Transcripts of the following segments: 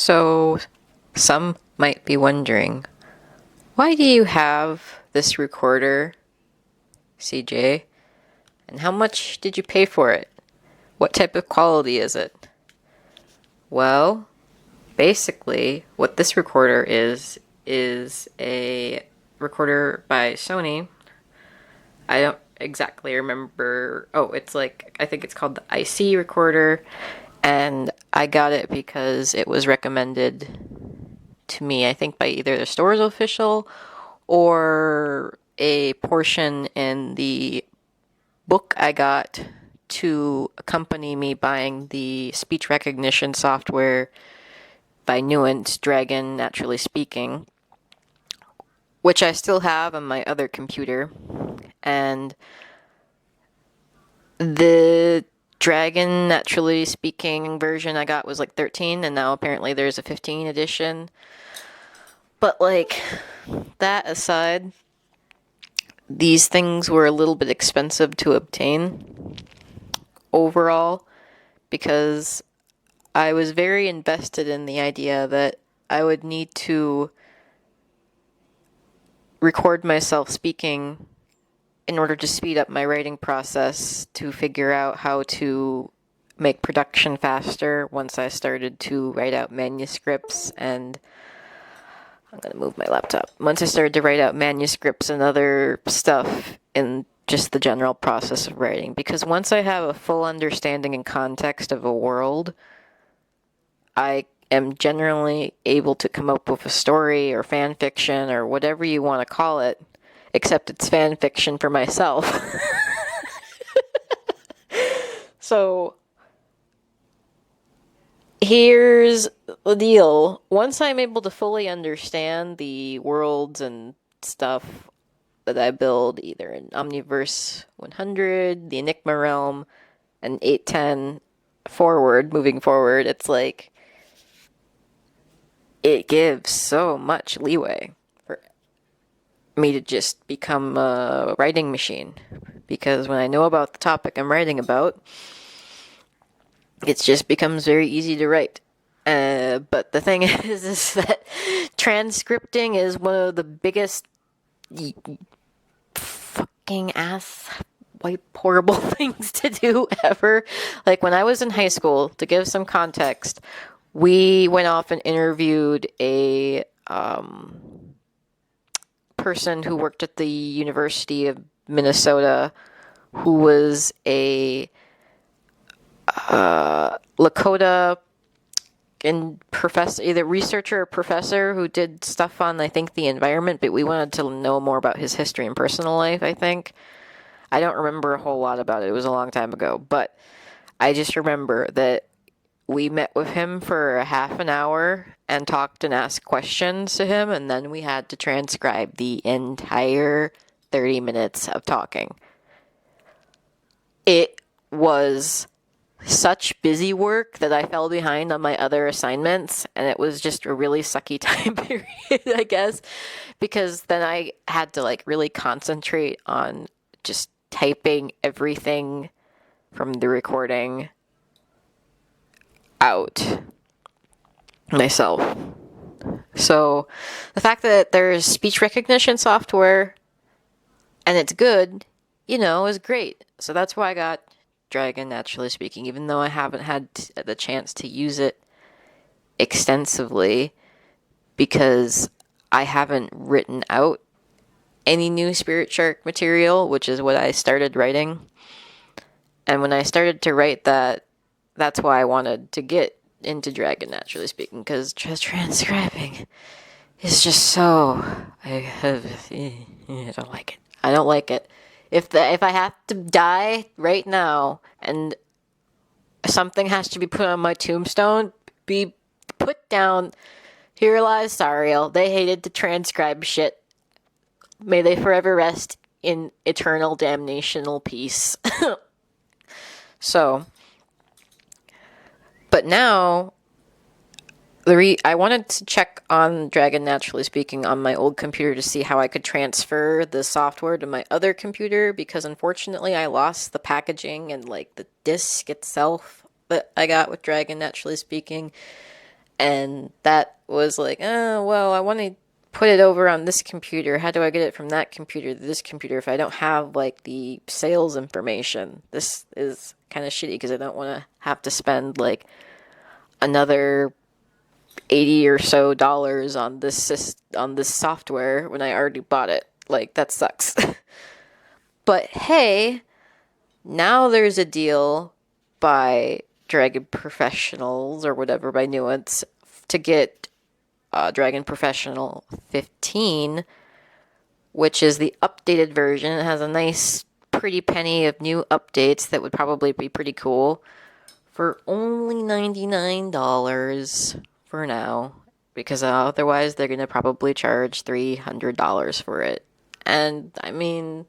So, some might be wondering, why do you have this recorder, CJ? And how much did you pay for it? What type of quality is it? Well, basically, what this recorder is a recorder by Sony. I don't exactly remember. Oh, it's like, I think it's called the IC recorder. And I got it because it was recommended to me, I think, by either the store's official or a portion in the book I got to accompany me buying the speech recognition software by Nuance, Dragon Naturally Speaking, which I still have on my other computer. And the Dragon Naturally Speaking version I got was like 13, and now apparently there's a 15 edition. But like, that aside, these things were a little bit expensive to obtain overall because I was very invested in the idea that I would need to record myself speaking in order to speed up my writing process, to figure out how to make production faster once I started to write out manuscripts. And I'm going to move my laptop. Once I started to write out manuscripts and other stuff in just the general process of writing. Because once I have a full understanding and context of a world, I am generally able to come up with a story or fan fiction or whatever you want to call it, except it's fan fiction for myself. So, here's the deal. Once I'm able to fully understand the worlds and stuff that I build, either in Omniverse 100, the Enigma Realm, and 810 moving forward, it's like, it gives so much leeway for me to just become a writing machine. Because when I know about the topic I'm writing about, it just becomes very easy to write. But the thing is that transcripting is one of the biggest fucking ass wipe horrible things to do ever. Like when I was in high school, to give some context, we went off and interviewed a person who worked at the University of Minnesota who was a Lakota and professor, either researcher or professor who did stuff on, I think, the environment, but we wanted to know more about his history and personal life, I think. I don't remember a whole lot about it. It was a long time ago, but I just remember that we met with him for a half an hour and talked and asked questions to him, and then we had to transcribe the entire 30 minutes of talking. It was such busy work that I fell behind on my other assignments, and it was just a really sucky time period, I guess, because then I had to like really concentrate on just typing everything from the recording out myself. So the fact that there's speech recognition software and it's good, is great. So that's why I got Dragon Naturally Speaking, even though I haven't had the chance to use it extensively because I haven't written out any new Spirit Shark material, which is what I started writing. And when I started to write that, that's why I wanted to get into Dragon Naturally Speaking, because just transcribing is just so... I don't like it. I don't like it. If I have to die right now and something has to be put on my tombstone, be put down, here lies Sariel. They hated to transcribe shit. May they forever rest in eternal damnational peace. So, but now, I wanted to check on Dragon Naturally Speaking on my old computer to see how I could transfer the software to my other computer, because unfortunately I lost the packaging and like the disc itself that I got with Dragon Naturally Speaking. And that was like, oh, well, I want to put it over on this computer. How do I get it from that computer to this computer if I don't have like the sales information? This is kind of shitty because I don't want to have to spend like another 80 or so dollars on this software when I already bought it. Like that sucks. But hey, now there's a deal by Dragon Professionals or whatever, by Nuance, to get Dragon Professional 15, which is the updated version. It has a nice pretty penny of new updates that would probably be pretty cool for only $99 for now, because otherwise they're going to probably charge $300 for it. And I mean,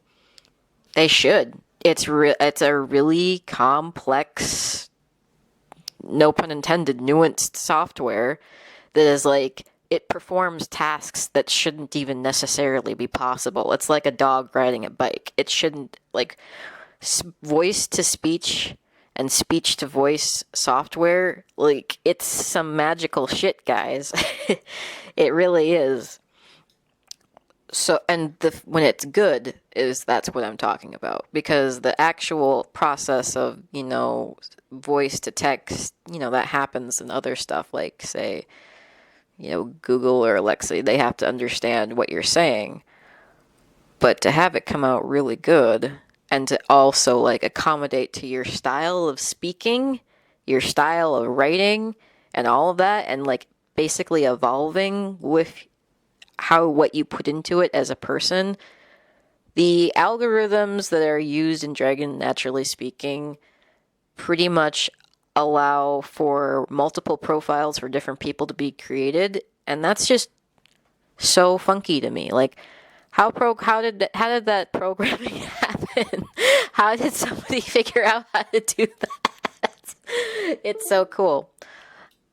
they should. It's a really complex, no pun intended, nuanced software that is like, it performs tasks that shouldn't even necessarily be possible. It's like a dog riding a bike. It shouldn't, like, voice to speech and speech to voice software, like, it's some magical shit, guys. It really is. So, and when it's good, that's what I'm talking about, because the actual process of, voice to text, that happens in other stuff, like, say, Google or Alexa. They have to understand what you're saying, but to have it come out really good and to also like accommodate to your style of speaking, your style of writing, and all of that, and like basically evolving with what you put into it as a person. The algorithms that are used in Dragon Naturally Speaking pretty much allow for multiple profiles for different people to be created, and that's just so funky to me. Like, how did that programming happen? How did somebody figure out how to do that? It's so cool.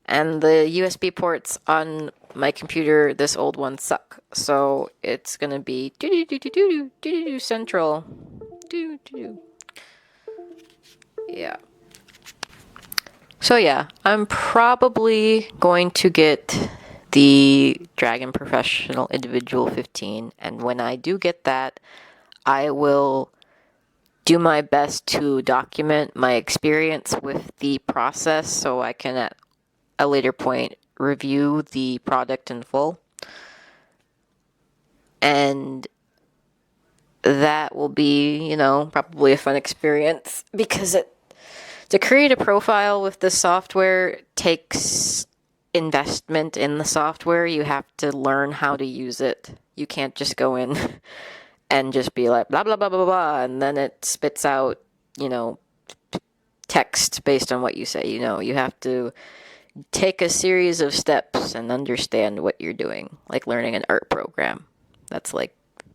And the USB ports on my computer, this old one, suck. So it's gonna be central. Yeah. So yeah, I'm probably going to get the Dragon Professional Individual 15, and when I do get that, I will do my best to document my experience with the process so I can at a later point review the product in full. And that will be, probably a fun experience, because to create a profile with this software takes investment in the software. You have to learn how to use it. You can't just go in and just be like blah blah blah blah blah, and then it spits out, text based on what you say. You have to take a series of steps and understand what you're doing, like learning an art program. That's like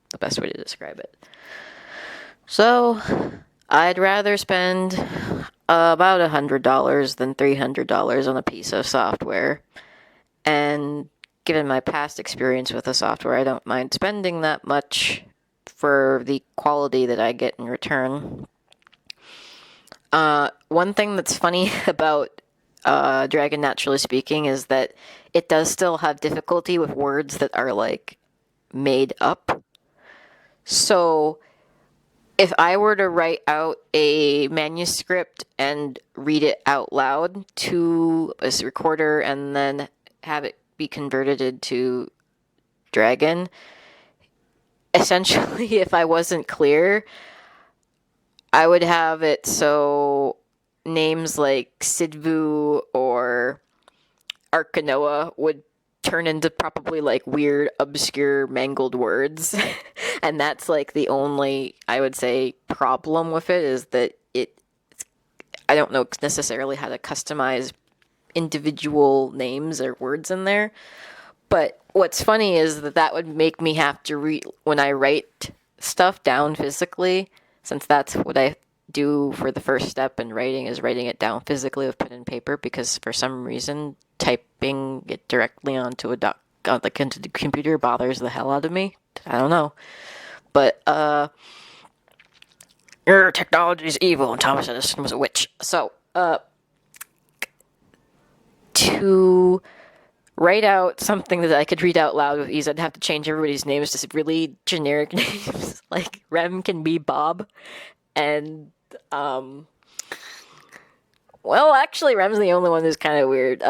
the best way to describe it. So I'd rather spend about $100 than $300 on a piece of software. And given my past experience with the software, I don't mind spending that much for the quality that I get in return. One thing that's funny about Dragon Naturally Speaking is that it does still have difficulty with words that are like made up. So if I were to write out a manuscript and read it out loud to a recorder and then have it be converted into Dragon, essentially, if I wasn't clear, I would have it so names like Sidvu or Arkanoa would turn into probably like weird, obscure, mangled words. And that's like the only, I would say, problem with it, is that I don't know necessarily how to customize individual names or words in there. But what's funny is that would make me have to read, when I write stuff down physically, since that's what I do for the first step in writing, is writing it down physically with pen and paper, because for some reason typing it directly onto into the computer bothers the hell out of me. I don't know. But technology is evil, and Thomas Edison was a witch. So to write out something that I could read out loud with ease. I'd have to change everybody's names to really generic names. Like Rem can be Bob, and well, actually, Rem's the only one who's kind of weird.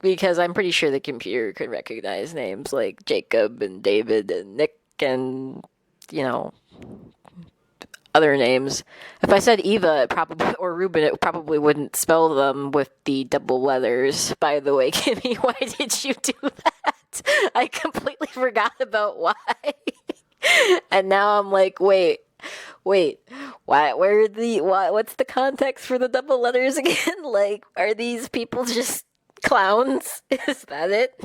Because I'm pretty sure the computer could recognize names like Jacob and David and Nick and other names. If I said Eva, it probably or Ruben, it probably wouldn't spell them with the double letters. By the way, Kimmy, why did you do that? I completely forgot about why. And now I'm like, wait, why? What's the context for the double letters again? Like, are these people just clowns? Is that it?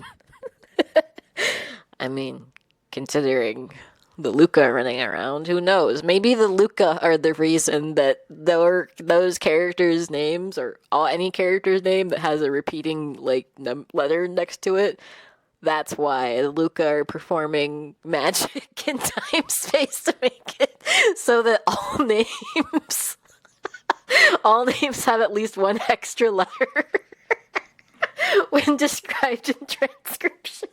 I mean, considering the Luca running around, who knows? Maybe the Luca are the reason that those characters' names, or any character's name that has a repeating letter next to it, that's why the Luca are performing magic in time space to make it so that all names have at least one extra letter when described in transcription.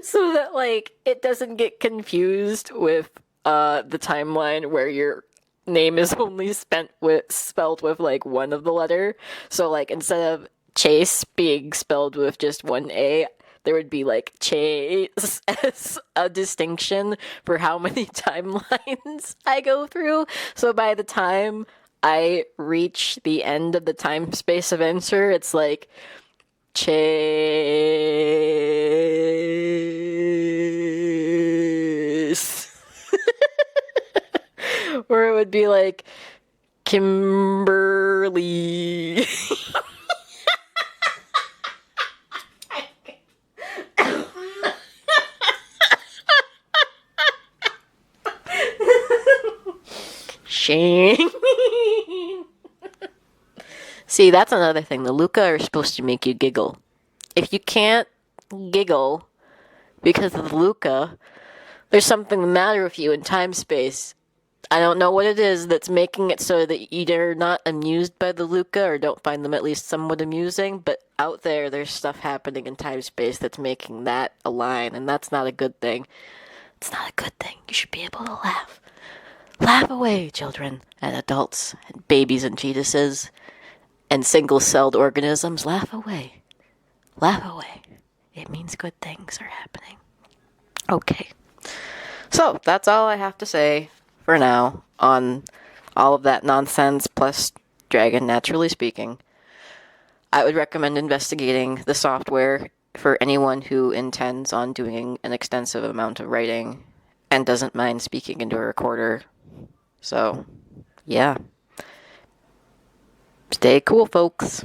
So that it doesn't get confused with the timeline where your name is only spelled with one of the letter. So instead of Chase being spelled with just one A, there would be Chase as a distinction for how many timelines I go through. So by the time I reach the end of the time space adventure, it's Chase. Or it would be Kimberly. Shane. See, that's another thing. The Luca are supposed to make you giggle. If you can't giggle because of the Luca, there's something the matter with you in time space. I don't know what it is that's making it so that you're not amused by the Luca or don't find them at least somewhat amusing, but out there's stuff happening in time space that's making that align, and that's not a good thing. It's not a good thing. You should be able to laugh. Laugh away, children and adults and babies and fetuses and single-celled organisms. Laugh away. Laugh away. It means good things are happening. Okay. So, that's all I have to say for now on all of that nonsense plus Dragon Naturally Speaking. I would recommend investigating the software for anyone who intends on doing an extensive amount of writing and doesn't mind speaking into a recorder. So, yeah. Stay cool, folks.